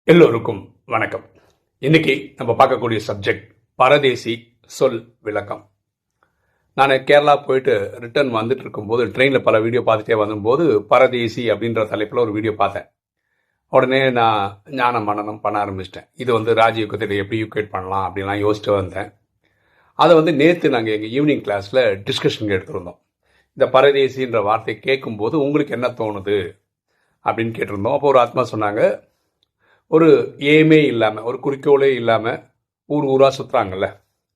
எல்லோருக்கும் வணக்கம். இன்னைக்கு நம்ம பார்க்கக்கூடிய சப்ஜெக்ட் பரதேசி சொல் விளக்கம். நான் கேரளா போயிட்டு ரிட்டர்ன் வந்துட்டு இருக்கும்போது ட்ரெயினில் பல வீடியோ பார்த்துட்டே வரும்போது பரதேசி அப்படின்ற தலைப்பில் ஒரு வீடியோ பார்த்தேன். உடனே நான் ஞான மனனம் பண்ண ஆரம்பிச்சிட்டேன். இது ராஜீவ் கத்திரை எப்படி யூகேட் பண்ணலாம் அப்படின்லாம் யோசிச்சுட்டு வந்தேன். அதை நேற்று நாங்கள் எங்கள் ஈவினிங் கிளாஸில் டிஸ்கஷனுக்கு எடுத்துருந்தோம். இந்த பரதேசின்ற வார்த்தை கேட்கும்போது உங்களுக்கு என்ன தோணுது அப்படின்னு கேட்டிருந்தோம். அப்போ ஒரு ஆத்மா சொன்னாங்க, ஒரு ஏமே இல்லாமல், ஒரு குறிக்கோளே இல்லாமல் ஊர் ஊராக சுற்றுறாங்கல்ல,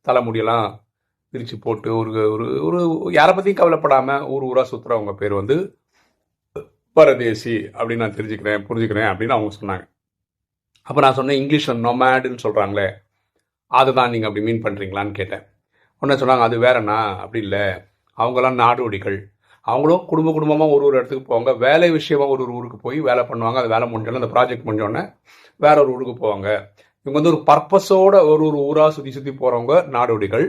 தலைமுடியெல்லாம் பிரித்து போட்டு ஒரு ஒரு ஒரு யாரை பற்றியும் கவலைப்படாமல் ஊர் ஊராக சுற்றுறவங்க பேர் பரதேசி அப்படின்னு நான் புரிஞ்சுக்கிறேன் அப்படின்னு அவங்க சொன்னாங்க. அப்போ நான் சொன்னேன், இங்கிலீஷில் நொமேடுன்னு சொல்கிறாங்களே, அதை தான் நீங்கள் அப்படி மீன் பண்ணுறீங்களான்னு கேட்டேன். உடனே சொன்னாங்க, அது வேறண்ணா, அப்படி இல்லை, அவங்களாம் நாடோடிகள், அவங்களும் குடும்பமாக ஒரு இடத்துக்கு போவாங்க, வேலை விஷயமாக ஒரு ஊருக்கு போய் வேலை பண்ணுவாங்க. அது வேலை முடிஞ்சோன்னே, அந்த ப்ராஜெக்ட் முடிஞ்சோடனே வேற ஒரு ஊருக்கு போவாங்க. இவங்க ஒரு பர்பஸோட ஒரு ஊராக சுற்றி போகிறவங்க நாடோடிகள்,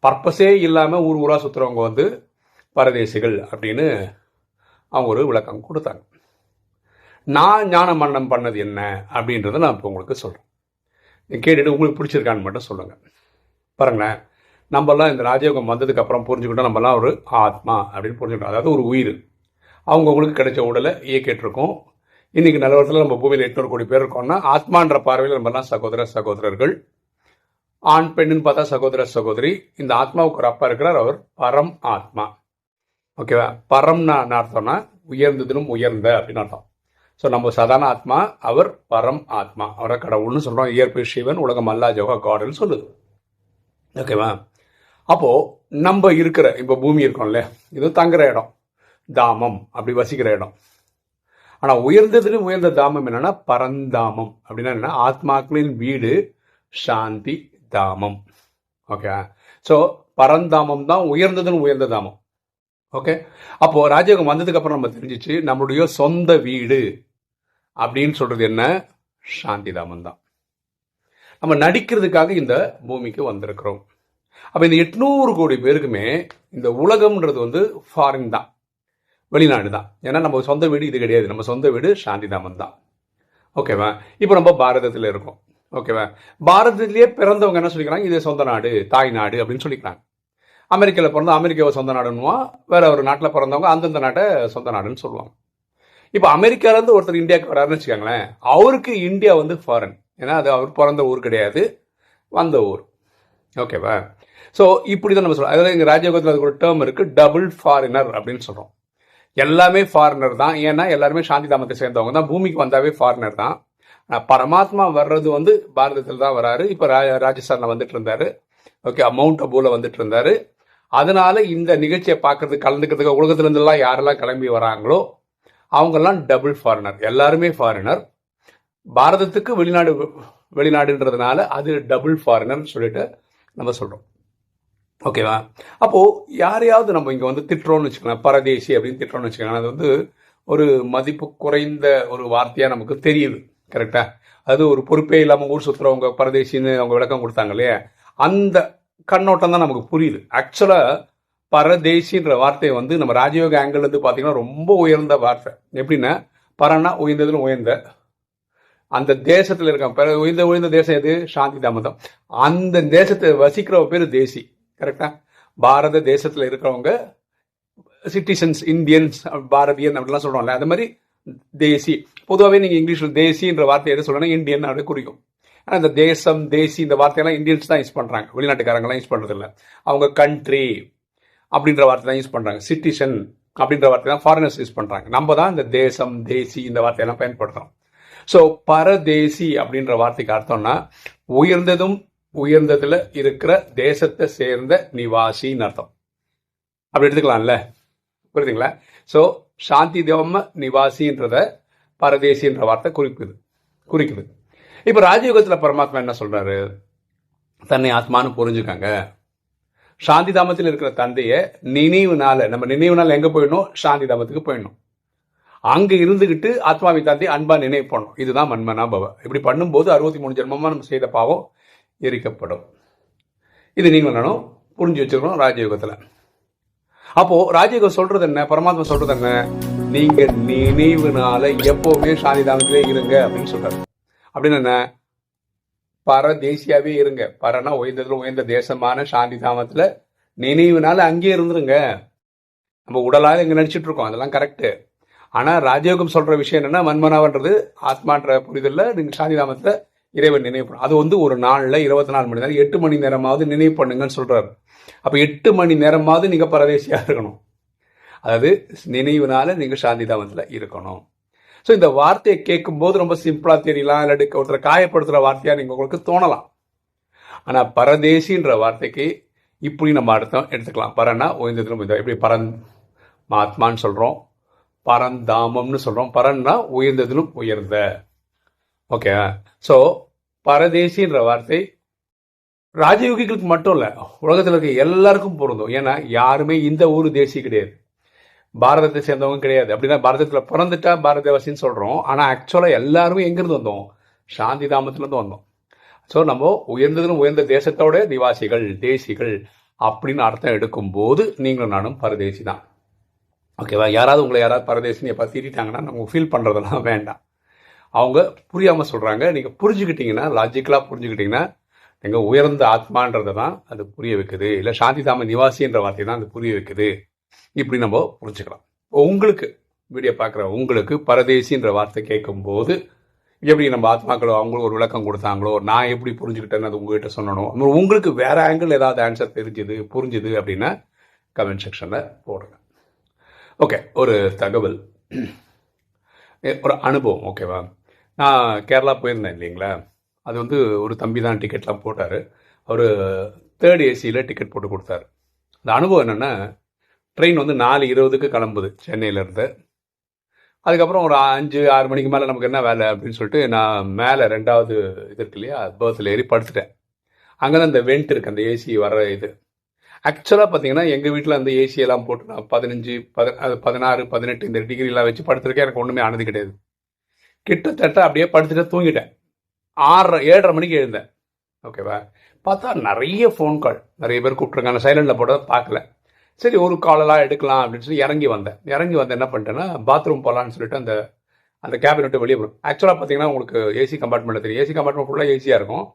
பர்பஸே இல்லாமல் ஊராக சுற்றுறவங்க பரதேசிகள் அப்படின்னு அவங்க ஒரு விளக்கம் கொடுத்தாங்க. நான் ஞான மன்னம் பண்ணது என்ன அப்படின்றத நான் இப்போ உங்களுக்கு சொல்கிறேன். கேட்டுட்டு உங்களுக்கு பிடிச்சிருக்கான்னு மட்டும் சொல்லுங்கள். பாருங்களேன், நம்மலாம் இந்த ராஜயோகம் வந்ததுக்கு அப்புறம் புரிஞ்சுக்கிட்டோம், நம்மலாம் ஒரு ஆத்மா அப்படின்னு புரிஞ்சுக்கிட்டோம். அதாவது ஒரு உயிர், அவங்கவுங்களுக்கு கிடைச்ச உடலை இயக்கிட்டுருக்கோம். இன்றைக்கி நிலவரத்தில் நம்ம பூமியில் 800 கோடி பேர் இருக்கோம்னா, ஆத்மான்ற பார்வையில் நம்மலாம் சகோதரர்கள். ஆண் பெண்ணுன்னு பார்த்தா சகோதரி. இந்த ஆத்மாவுக்கு ஒரு அப்பா இருக்கிறார், அவர் பரம் ஆத்மா. ஓகேவா? பரம்னா அர்த்தம்னா உயர்ந்ததிலும் உயர்ந்த அப்படின்னு அர்த்தம். ஸோ நம்ம சாதாரண ஆத்மா, அவர் பரம் ஆத்மா, அவரை கடவுள்னு சொல்கிறோம். இயற்பு சிவன், உலகம் அல்லா ஜோகா காடுன்னு சொல்லுது. ஓகேவா? அப்போது நம்ம இருக்கிற இப்போ பூமி இருக்கோம்ல, இது தங்குற இடம், தாமம், அப்படி வசிக்கிற இடம். ஆனால் உயர்ந்ததுன்னு உயர்ந்த தாமம் என்னன்னா பரந்தாமம். அப்படின்னா என்ன? ஆத்மாக்களின் வீடு, சாந்தி தாமம். ஓகே, ஸோ பரந்தாமம் தான் உயர்ந்ததுன்னு உயர்ந்த தாமம். ஓகே, அப்போ ராஜயோகம் வந்ததுக்கு அப்புறம் நம்ம தெரிஞ்சிச்சு, நம்மளுடைய சொந்த வீடு அப்படின்னு சொல்றது என்ன? சாந்தி தாமம் தான். நம்ம நடிக்கிறதுக்காக இந்த பூமிக்கு வந்திருக்கிறோம். அப்போ இந்த 800 கோடி பேருக்குமே இந்த உலகம்ன்றது ஃபாரின் தான், வெளிநாடு தான். ஏன்னா நம்ம சொந்த வீடு இது கிடையாது. நம்ம சொந்த வீடு சாந்தி தாமம் தான். ஓகேவா? இப்போ நம்ம பாரதத்தில் இருக்கோம். ஓகேவா? பாரதத்திலேயே பிறந்தவங்க என்ன சொல்லிக்கிறாங்க? இது சொந்த நாடு, தாய் நாடு அப்படின்னு சொல்லிக்கிறாங்க. அமெரிக்காவில் பிறந்த அமெரிக்காவை சொந்த நாடுன்னுவான், வேற ஒரு நாட்டில் பிறந்தவங்க அந்தந்த நாட்டை சொந்த நாடுன்னு சொல்லுவாங்க. இப்போ அமெரிக்காவிலேருந்து ஒருத்தர் இந்தியாவுக்கு வராருன்னு வச்சுக்கோங்களேன், அவருக்கு இந்தியா ஃபாரின். ஏன்னா அது அவர் பிறந்த ஊர் கிடையாது, வந்த ஊர். ஓகேவா? ஸோ இப்படி தான் நம்ம சொல்கிறோம். அதாவது எங்கள் ராஜயோகத்தில் அதுக்கு ஒரு டேர்ம் இருக்குது, டபுள் ஃபாரினர் அப்படின்னு சொல்கிறோம். எல்லாமே ஃபாரினர் தான். ஏன்னா எல்லாருமே சாந்தி தாமத்தை சேர்ந்தவங்க தான். பூமிக்கு வந்தாவே ஃபாரினர் தான். பரமாத்மா வர்றது பாரதத்தில் தான் வராரு. இப்போ ராஜஸ்தானில் வந்துட்டு இருந்தாரு. ஓகே, மவுண்ட் அபூவில் வந்துட்டு இருந்தாரு. அதனால இந்த நிகழ்ச்சியை பார்க்கறதுக்கு, கலந்துக்கிறதுக்கு உலகத்துலேருந்துலாம் யாரெல்லாம் கிளம்பி வராங்களோ அவங்கெல்லாம் டபுள் ஃபாரினர். எல்லாருமே ஃபாரினர். பாரதத்துக்கு வெளிநாடுன்றதுனால அது டபுள் ஃபாரினர் சொல்லிட்டு நம்ம சொல்கிறோம். ஓகேவா? அப்போது யாரையாவது நம்ம இங்கே திட்டுறோம்னு வச்சுக்கலாம், பரதேசி அப்படின்னு திட்டுறோம்னு வச்சுக்கலாம், அது ஒரு மதிப்பு குறைந்த ஒரு வார்த்தையாக நமக்கு தெரியுது. கரெக்டா? அது ஒரு பொறுப்பே இல்லாமல் ஊர் சுற்றுறவங்க பரதேசின்னு அவங்க விளக்கம் கொடுத்தாங்க இல்லையா, அந்த கண்ணோட்டம் தான் நமக்கு புரியுது. ஆக்சுவலாக பரதேசின்ற வார்த்தை நம்ம ராஜயோக ஆங்கிள்லேருந்து பார்த்தீங்கன்னா ரொம்ப உயர்ந்த வார்த்தை. எப்படின்னா, பரன்னா உயர்ந்ததுன்னு உயர்ந்த, அந்த தேசத்தில் இருக்க உயர்ந்த தேசம் எது? சாந்தி தாமதம். அந்த தேசத்தை வசிக்கிற பேர் தேசி. கரெக்டா? பாரத தேசத்தில் இருக்கிறவங்க சிட்டிசன்ஸ், இந்தியன்ஸ், பாரதியன் அப்படிலாம் சொல்கிறோம்ல, அது மாதிரி தேசி. பொதுவாகவே நீங்கள் இங்கிலீஷில் தேசின்ற வார்த்தை எது சொல்லணும்? இந்தியன் அப்படி குறிக்கும். ஆனால் இந்த தேசம், தேசி இந்த வார்த்தையெல்லாம் இந்தியன்ஸ் தான் யூஸ் பண்ணுறாங்க, வெளிநாட்டுக்காரங்களாம் யூஸ் பண்ணுறது இல்லை. அவங்க கண்ட்ரி அப்படின்ற வார்த்தை தான் யூஸ் பண்ணுறாங்க. சிட்டிசன் அப்படின்ற வார்த்தை தான் ஃபாரினர்ஸ் யூஸ் பண்ணுறாங்க. நம்ம தான் இந்த தேசம், தேசி இந்த வார்த்தையெல்லாம் பயன்படுத்துகிறோம். ஸோ பரதேசி அப்படின்ற வார்த்தைக்கு அர்த்தம்னா உயர்ந்ததும் உயர்ந்ததுல இருக்கிற தேசத்தை சேர்ந்த நிவாசின்னு அர்த்தம். அப்படி எடுத்துக்கலாம்ல, புரியுதுங்களா? ஸோ சாந்தி தேவம நிவாசின்றத பரதேசின்ற வார்த்தை குறிக்குது. இப்போ ராஜயோகத்தில் பரமாத்மா என்ன சொல்றாரு? தன்னை ஆத்மானு புரிஞ்சுக்காங்க. சாந்தி தாமத்தில் இருக்கிற தந்தையை நம்ம நினைவுனால எங்க போயிடணும்? சாந்தி தாமத்துக்கு போயிடணும். அங்க இருந்துகிட்டு ஆத்மாவை தந்தை அன்பா நினைவு பண்ணணும். இதுதான் மன்மனா பவ. இப்படி பண்ணும்போது 63 ஜென்மமா நம்ம செய்த பாவம் எரிக்கப்படும். இது நீங்கள் நானும் புரிஞ்சு வச்சுக்கணும் ராஜயோகத்தில். அப்போ ராஜயோகம் சொல்றது என்ன? பரமாத்மா சொல்றது என்ன? நீங்க நினைவுனால எப்பவுமே சாந்தி தாமத்திலே இருங்க அப்படின்னு சொல்றாரு. அப்படின்னு என்ன, பரதேசியாவே இருங்க. பரனா உயர்ந்ததுல உயர்ந்த தேசமான சாந்தி தாமத்தில் நினைவுனால அங்கேயே இருந்துருங்க. நம்ம உடலாக இங்கே நடிச்சிட்டு இருக்கோம், அதெல்லாம் கரெக்டு. ஆனால் ராஜயோகம் சொல்கிற விஷயம் என்னென்னா, மன்மனாவன்றது ஆத்மான்ற புரிதலில் நீங்கள் சாந்தி தாமத்தில் இறைவன் நினைவு பண்ணும். அது வந்து ஒரு நாளில் 24 மணி நேரம் 8 மணி நேரமாவது நினைவு பண்ணுங்கன்னு சொல்கிறாரு. அப்போ 8 மணி நேரமாவது நீங்கள் பரதேசியாக இருக்கணும். அதாவது நினைவுனால நீங்கள் சாந்தி தாமத்தில் இருக்கணும். ஸோ இந்த வார்த்தையை கேட்கும்போது ரொம்ப சிம்பிளாக தெரியலாம், இல்லாட்டி ஒருத்தரை காயப்படுத்துகிற வார்த்தையாக நீங்கள் உங்களுக்கு தோணலாம். ஆனால் பரதேசின்ற வார்த்தைக்கு இப்படி நம்ம அர்த்தம் எடுத்துக்கலாம். பரன்னா உயர்ந்ததுன்னு எப்படி பரமாத்மான்னு சொல்கிறோம், பரந்தாமம்னு சொல்கிறோம். பரன்னா உயர்ந்ததிலும் உயர்ந்த. ஓகே, ஸோ பரதேசின்ற வார்த்தை ராஜயோகிகளுக்கு மட்டும் இல்லை, உலகத்தில் இருக்க எல்லாருக்கும் பொருந்தும். ஏன்னா யாருமே இந்த ஊர் தேசி கிடையாது, பாரதத்தை சேர்ந்தவங்க கிடையாது. அப்படின்னா பாரதத்தில் பிறந்துட்டா பாரதவாசின்னு சொல்கிறோம். ஆனால் ஆக்சுவலாக எல்லாருமே எங்கேருந்து வந்தோம், சாந்தி தாமத்துலேருந்து வந்தோம். ஸோ நம்ம உயர்ந்ததிலும் உயர்ந்த தேசத்தோட நிவாசிகள், தேசிகள் அப்படின்னு அர்த்தம் எடுக்கும்போது நீங்களும் நானும் பரதேசி தான். ஓகேவா? யாராவது உங்களை பரதேசின்னு எப்போ திட்டாங்கன்னா நம்ம ஃபீல் பண்ணுறதெல்லாம் வேண்டாம். அவங்க புரியாமல் சொல்கிறாங்க. நீங்கள் புரிஞ்சுக்கிட்டீங்கன்னா, லாஜிக்கலாக புரிஞ்சுக்கிட்டீங்கன்னா, நீங்கள் உயர்ந்த ஆத்மான்றதை தான் அது புரிய வைக்குது. இல்லை சாந்தி தாம நிவாசின்ற வார்த்தை தான் அது புரிய வைக்குது. இப்படி நம்ம புரிஞ்சுக்கலாம். உங்களுக்கு வீடியோ பார்க்குற உங்களுக்கு பரதேசின்ற வார்த்தை கேட்கும்போது எப்படி நம்ம ஆத்மாக்களோ அவங்களுக்கு ஒரு விளக்கம் கொடுத்தாங்களோ, நான் எப்படி புரிஞ்சுக்கிட்டேன்னு அது உங்ககிட்ட சொல்லணும். உங்களுக்கு வேற ஆங்கிள் ஏதாவது ஆன்சர் புரிஞ்சுது அப்படின்னா கமெண்ட் செக்ஷனில் போடுங்க. ஓகே, ஒரு தகவல், ஒரு அனுபவம். ஓகேவா? நான் கேரளா போயிருந்தேன் இல்லைங்களா? அது வந்து ஒரு தம்பி தான் டிக்கெட்லாம் போட்டார். அவர் 3rd ஏசியில் டிக்கெட் போட்டு கொடுத்தாரு. அந்த அனுபவம் என்னென்னா, ட்ரெயின் வந்து 4:20க்கு கிளம்புது சென்னையிலேருந்து. அதுக்கப்புறம் ஒரு 5-6 மணிக்கு மேலே நமக்கு என்ன வேலை அப்படின்னு சொல்லிட்டு நான் மேலே 2வது இது இருக்கு இல்லையா, பர்த்தில் ஏறி படுத்துட்டேன். அங்கே தான் இந்த வெண்ட் இருக்குது, அந்த ஏசி வர இது. ஆக்சுவலாக பார்த்தீங்கன்னா எங்கள் வீட்டில் அந்த ஏசியெல்லாம் போட்டு நான் 15, 16, 18 இந்த டிகிரிலாம் வச்சு படுத்துருக்கேன். எனக்கு ஒன்றுமே ஆனது கிடையாது. கிட்டத்தட்ட அப்படியே படுத்துட்டு தூங்கிட்டேன். 7:30 மணிக்கு எழுந்தேன். ஓகேவா? பார்த்தா நிறைய ஃபோன் கால், நிறைய பேர் கூப்பிட்ருக்காங்க. சைலண்டில் போட்டதை பார்க்கல. சரி, ஒரு காலெல்லாம் எடுக்கலாம் அப்படின்னு சொல்லி இறங்கி வந்தேன். என்ன பண்ணிட்டேன்னா, பாத்ரூம் போகலான்னு சொல்லிட்டு அந்த கேபின் விட்டு வெளியே போகிறோம். ஆக்சுவலாக பார்த்தீங்கன்னா உங்களுக்கு ஏசி கம்பார்ட்மெண்ட்டில் தெரியும், ஏசி கம்பார்ட்மெண்ட் ஃபுல்லாக ஏசியாக இருக்கும்.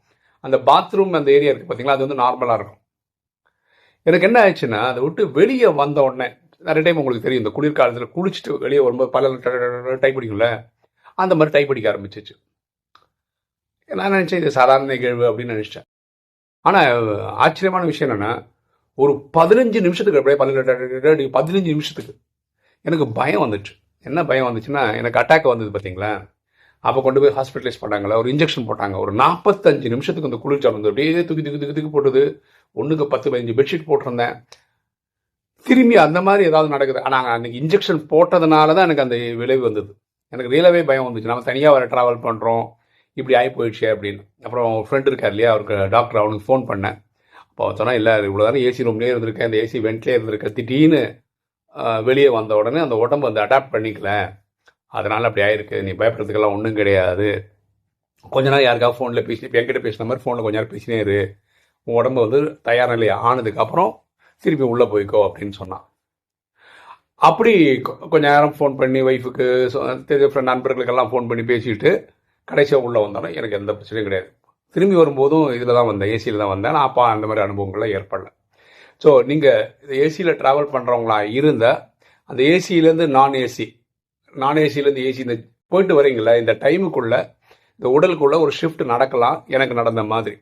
அந்த பாத்ரூம் அந்த ஏரியா இருக்குது பார்த்தீங்களா, அது வந்து நார்மலாக இருக்கும். எனக்கு என்ன ஆயிடுச்சுன்னா, அதை விட்டு வெளியே வந்த உடனே நிறைய டைம் உங்களுக்கு தெரியும், இந்த குளிர்காலத்தில் குளிச்சுட்டு வெளியே வரும்போது பல டைப் அடிக்கும்ல, அந்த மாதிரி டைப் அடிக்க ஆரம்பிச்சிச்சு. நான் நினச்சேன் இது சாதாரண நிகழ்வு அப்படின்னு நினச்சிட்டேன். ஆனால் ஆச்சரியமான விஷயம் என்னென்னா, ஒரு 15 நிமிஷத்துக்கு அப்படியே 15 நிமிஷத்துக்கு எனக்கு பயம் வந்துச்சு. என்ன பயம் வந்துச்சுன்னா, எனக்கு அட்டாக் வந்தது பார்த்தீங்களா, அப்போ கொண்டு போய் ஹாஸ்பிட்டலைஸ் பண்ணாங்களா, ஒரு இன்ஜெக்ஷன் போட்டாங்க. ஒரு 45 நிமிஷத்துக்கு அந்த குளிர்ச்சால் வந்து அப்படியே தூக்கி போட்டது. ஒன்றுக்கு 10-15 பெட்ஷீட் போட்டிருந்தேன். திரும்பி அந்த மாதிரி ஏதாவது நடக்குது. ஆனால் அன்றைக்கி இன்ஜெக்ஷன் போட்டதுனால தான் எனக்கு அந்த விளைவு வந்தது. எனக்கு ரியலாகவே பயம் வந்துச்சு. நம்ம தனியாக வர ட்ராவல் பண்ணுறோம், இப்படி ஆகி போயிடுச்சு அப்படின்னு. அப்புறம் ஃப்ரெண்ட் இருக்கார் இல்லையா, அவருக்கு டாக்டர், அவனுக்கு ஃபோன் பண்ணேன். அப்போ சொன்னால், இல்லை இவ்வளோ தானே ஏசி ரூம்லேயே இருந்திருக்கேன், இந்த ஏசி வெண்ட்லேயே இருந்திருக்கேன், திடீர்னு வெளியே வந்த உடனே அந்த உடம்பு வந்து அடாப்ட் பண்ணிக்கல, அதனால் அப்படி ஆயிருக்கு, நீ பயப்படுறதுக்கெல்லாம் ஒன்றும் கிடையாது. கொஞ்ச நாள் யாருக்காவது ஃபோனில் பேசி, இப்போ என்கிட்ட பேசின மாதிரி ஃபோனில் கொஞ்ச நேரம் பேசினே இரு, உன் உடம்பு வந்து தயார் நிலை ஆனதுக்கப்புறம் திருப்பி உள்ளே போய்க்கோ அப்படின்னு சொன்னான். அப்படி கொஞ்ச நேரம் ஃபோன் பண்ணி ஒய்ஃபுக்கு, நண்பர்களுக்கெல்லாம் ஃபோன் பண்ணி பேசிட்டு கடைசியாக உள்ளே வந்தாலும் எனக்கு எந்த பிரச்சனையும் கிடையாது. திரும்பி வரும்போதும் இதில் தான் வந்தேன், ஏசியில் தான் வந்தேன். நான் அப்போ அந்த மாதிரி அனுபவங்கள்லாம் ஏற்படல. ஸோ நீங்கள் ஏசியில் ட்ராவல் பண்ணுறவங்களா இருந்தால், அந்த ஏசியிலேருந்து நான் ஏசியிலேருந்து ஏசி இந்த போயிட்டு வரீங்களா, இந்த டைமுக்குள்ளே இந்த உடலுக்குள்ளே ஒரு ஷிஃப்ட் நடக்கலாம், எனக்கு நடந்த மாதிரி.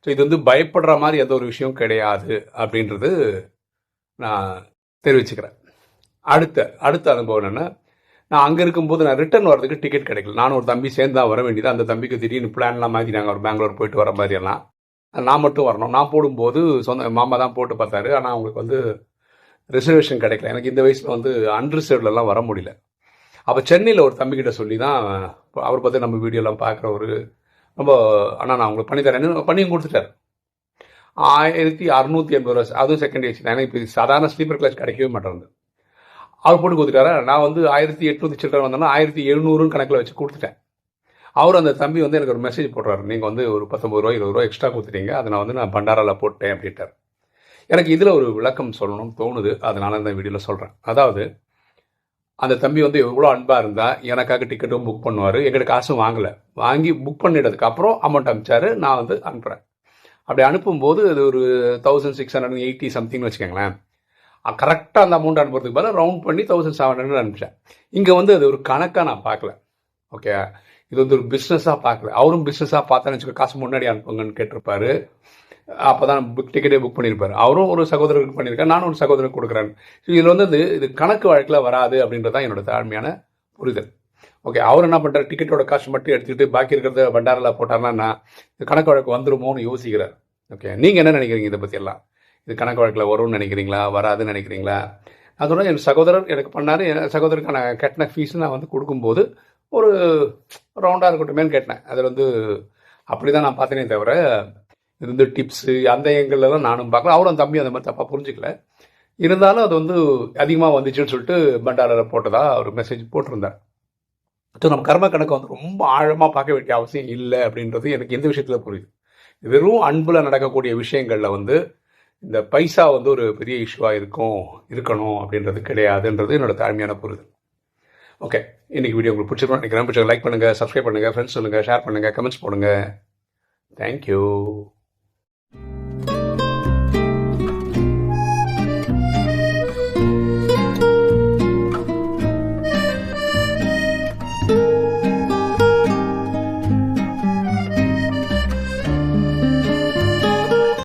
ஸோ இது வந்து பயப்படுற மாதிரி எந்த ஒரு விஷயம் கிடையாது அப்படின்றது நான் தெரிவிச்சுக்கிறேன். அடுத்த அனுபவம் என்னென்னா, நான் அங்கே இருக்கும்போது நான் ரிட்டர்ன் வரதுக்கு டிக்கெட் கிடைக்கல. நானும் ஒரு தம்பி சேர்ந்து தான் வர வேண்டியது. அந்த தம்பிக்கு திடீர்னு பிளான்லாம் மாற்றினாங்க, ஒரு பெங்களூர் போயிட்டு வர மாதிரியெல்லாம். நான் மட்டும் வரணும். நான் போடும்போது சொந்த மாமா தான் போட்டு பார்த்தாரு. ஆனால் அவங்களுக்கு வந்து ரிசர்வேஷன் கிடைக்கல. எனக்கு இந்த வயசில் வந்து அன்ரிசர்வ்லலாம் வர முடியல. அப்போ சென்னையில் ஒரு தம்பிக்கிட்ட சொல்லி தான், அவர் பார்த்து நம்ம வீடியோலாம் பார்க்குற ஒரு ரொம்ப, ஆனால் நான் உங்களுக்கு பண்ணித்தரேன்னு பண்ணியும் கொடுத்துட்டார். 1680 ரூபா, அதுவும் செகண்ட் ஏசி. எனக்கு இப்போ சாதாரண ஸ்லீப்பர் கிளாஸ் கிடைக்கவே மாட்டேங்குது. அவர் போட்டு கொடுத்துட்டாரா. நான் வந்து 1800 சில்லரை வந்தோன்னா 1700 கணக்கில் வச்சு கொடுத்துட்டேன். அவர் அந்த தம்பி வந்து எனக்கு ஒரு மெசேஜ் போடுறாரு, நீங்கள் வந்து ஒரு 19 ரூபா 20 ரூபா எக்ஸ்ட்ரா கொடுத்துட்டீங்க, அதை நான் வந்து பண்டாராவில் போட்டேன் அப்படின்ட்டார். எனக்கு இதில் ஒரு விளக்கம் சொல்லணும்னு தோணுது, அதனால இந்த வீடியோவில் சொல்கிறேன். அதாவது அந்த தம்பி வந்து எவ்வளோ அன்பாக இருந்தால் எனக்காக டிக்கெட்டும் புக் பண்ணுவார், எங்கிட்ட காசும் வாங்கலை. வாங்கி புக் பண்ணிட்டதுக்கு அப்புறம் அமௌண்ட் அனுப்பிச்சாரு. நான் வந்து அனுப்புகிறேன். அப்படி அனுப்பும்போது அது ஒரு 1680 சம்திங்னு வச்சுக்கோங்களேன். கரெக்டாக அந்த அமௌண்ட் அனுப்புறதுக்கு பதிலாக ரவுண்ட் பண்ணி 1700 அனுப்பிச்சேன். இங்கே வந்து அது ஒரு கணக்காக நான் பார்க்கல. ஓகே, இது வந்து ஒரு பிஸ்னஸாக பார்க்கல. அவரும் பிஸ்னஸாக பார்த்தேன்னு வச்சுக்கோ, காசு முன்னாடி அனுப்புங்கன்னு கேட்டிருப்பாரு. அப்போ தான் டிக்கெட்டே புக் பண்ணியிருப்பார். அவரும் ஒரு சகோதரருக்கு பண்ணியிருக்காரு, நானும் ஒரு சகோதரருக்கு கொடுக்குறேன். இதில் வந்து இது கணக்கு வழக்கில் வராது அப்படின்றது தான் என்னோட தாழ்மையான புரிதல். ஓகே, அவர் என்ன பண்ணுறாரு, டிக்கெட்டோட காசு மட்டும் எடுத்துக்கிட்டு பாக்கி இருக்கிறத பண்டாரில் போட்டார்னா இது கணக்கு வழக்கு வந்துருமோன்னு யோசிக்கிறார். ஓகே, நீங்கள் என்ன நினைக்கிறீங்க இதை பற்றியெல்லாம்? இது கணக்கு வழக்கில் வரும்னு நினைக்கிறீங்களா, வராதுன்னு நினைக்கிறீங்களா? நான் சொன்னேன், என் சகோதரர் எனக்கு பண்ணார். என் சகோதரருக்கு நான் கட்டின ஃபீஸ் நான் வந்து கொடுக்கும்போது ஒரு ரவுண்டாக இருக்கட்டுமேன்னு கேட்டேன். அதில் வந்து அப்படி தான் நான் பார்த்தேனே தவிர இது வந்து டிப்ஸு அந்த எங்கள்லாம் நானும் பார்க்கல. அவரும் அந்த தம்பி அந்த மாதிரி தப்பாக புரிஞ்சிக்கல. இருந்தாலும் அது வந்து அதிகமாக வந்துச்சுன்னு சொல்லிட்டு பண்டாரில் போட்டதா ஒரு மெசேஜ் போட்டிருந்தார். ஸோ நம்ம கர்ம கணக்கை வந்து ரொம்ப ஆழமாக பார்க்க வேண்டிய அவசியம் இல்லை அப்படின்றது எனக்கு எந்த விஷயத்தில் புரியுது. வெறும் அன்பில் நடக்கக்கூடிய விஷயங்களில் வந்து இந்த பைசா வந்து ஒரு பெரிய இஷ்யூவாக இருக்கணும் அப்படின்றது கிடையாதுன்றது என்னோட தாழ்மையான புரிதல். ஓகே, இன்னைக்கு வீடியோ உங்களுக்கு பிடிச்சிருக்கோம் நினைக்கிறேன். பிடிச்ச லைக் பண்ணுங்கள், சப்ஸ்கிரைப் பண்ணுங்கள், ஃப்ரெண்ட்ஸ் சொல்லுங்கள், ஷேர் பண்ணுங்கள், கமெண்ட்ஸ் போடுங்க. தேங்க்யூ.